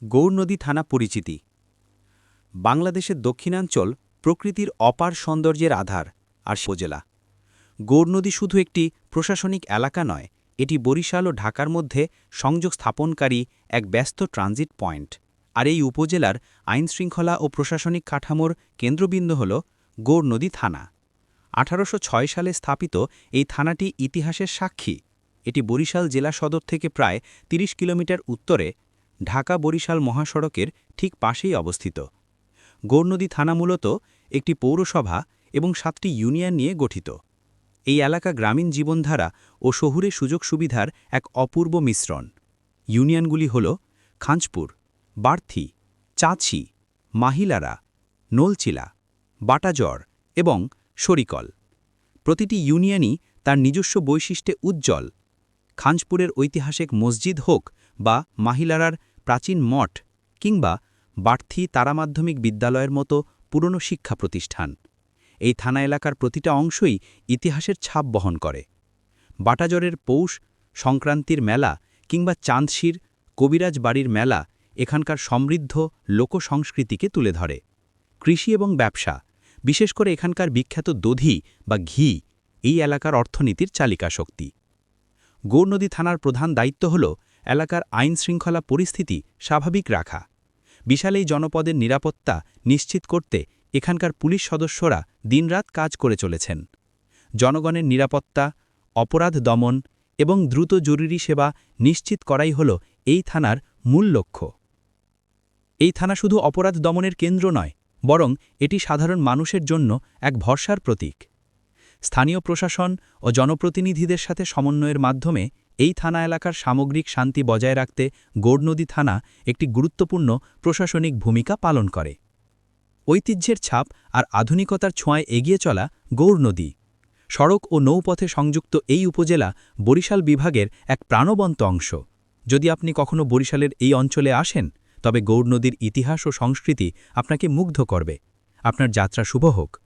গৌরনদী থানা পরিচিতি। বাংলাদেশের দক্ষিণাঞ্চল প্রকৃতির অপার সৌন্দর্যের আধার আর উপজেলা। গৌরনদী শুধু একটি প্রশাসনিক এলাকা নয়, এটি বরিশাল ও ঢাকার মধ্যে সংযোগ স্থাপনকারী এক ব্যস্ত ট্রানজিট পয়েন্ট। আর এই উপজেলার আইনশৃঙ্খলা ও প্রশাসনিক কাঠামোর কেন্দ্রবিন্দু হল গৌরনদী থানা। 1806 সালে স্থাপিত এই থানাটি ইতিহাসের সাক্ষী। এটি বরিশাল জেলা সদর থেকে প্রায় 30 কিলোমিটার উত্তরে ঢাকা-বরিশাল মহাসড়কের ঠিক পাশেই অবস্থিত। গৌরনদী থানা মূলত একটি পৌরসভা এবং 7টি ইউনিয়ন নিয়ে গঠিত। এই এলাকা গ্রামীণ জীবনধারা ও শহুরে সুযোগ সুবিধার এক অপূর্ব মিশ্রণ। ইউনিয়নগুলি হল খাঞ্জপুর, বার্থি, চাঁছি, মাহিলারা, নোলচিলা, বাটাজর এবং শরিকল। প্রতিটি ইউনিয়নই তার নিজস্ব বৈশিষ্ট্যে উজ্জ্বল। খাঞ্জপুরের ঐতিহাসিক মসজিদ হোক বা মাহিলারার প্রাচীন মঠ কিংবা বার্থি তারা মাধ্যমিক বিদ্যালয়ের মতো পুরনো শিক্ষা প্রতিষ্ঠান, এই থানা এলাকার প্রতিটা অংশই ইতিহাসের ছাপ বহন করে। বাটাজরের পৌষ সংক্রান্তির মেলা কিংবা চাঁদশির কবিরাজ বাড়ির মেলা এখানকার সমৃদ্ধ লোকসংস্কৃতিকে তুলে ধরে। কৃষি এবং ব্যবসা, বিশেষ করে এখানকার বিখ্যাত দধি বা ঘি, এই এলাকার অর্থনীতির চালিকা শক্তি। গৌরনদী থানার প্রধান দায়িত্ব হল এলাকার আইনশৃঙ্খলা পরিস্থিতি স্বাভাবিক রাখা। বিশাল এই জনপদের নিরাপত্তা নিশ্চিত করতে এখানকার পুলিশ সদস্যরা দিনরাত কাজ করে চলেছেন। জনগণের নিরাপত্তা, অপরাধ দমন এবং দ্রুত জরুরি সেবা নিশ্চিত করাই হল এই থানার মূল লক্ষ্য। এই থানা শুধু অপরাধ দমনের কেন্দ্র নয়, বরং এটি সাধারণ মানুষের জন্য এক ভরসার প্রতীক। স্থানীয় প্রশাসন ও জনপ্রতিনিধিদের সাথে সমন্বয়ের মাধ্যমে এই থানা এলাকার সামগ্রিক শান্তি বজায় রাখতে গৌরনদী থানা একটি গুরুত্বপূর্ণ প্রশাসনিক ভূমিকা পালন করে। ঐতিহ্যের ছাপ আর আধুনিকতার ছোঁয়ায় এগিয়ে চলা গৌরনদী সড়ক ও নৌপথে সংযুক্ত এই উপজেলা বরিশাল বিভাগের এক প্রাণবন্ত অংশ। যদি আপনি কখনো বরিশালের এই অঞ্চলে আসেন, তবে গৌরনদীর ইতিহাস ও সংস্কৃতি আপনাকে মুগ্ধ করবে। আপনার যাত্রা শুভ হোক।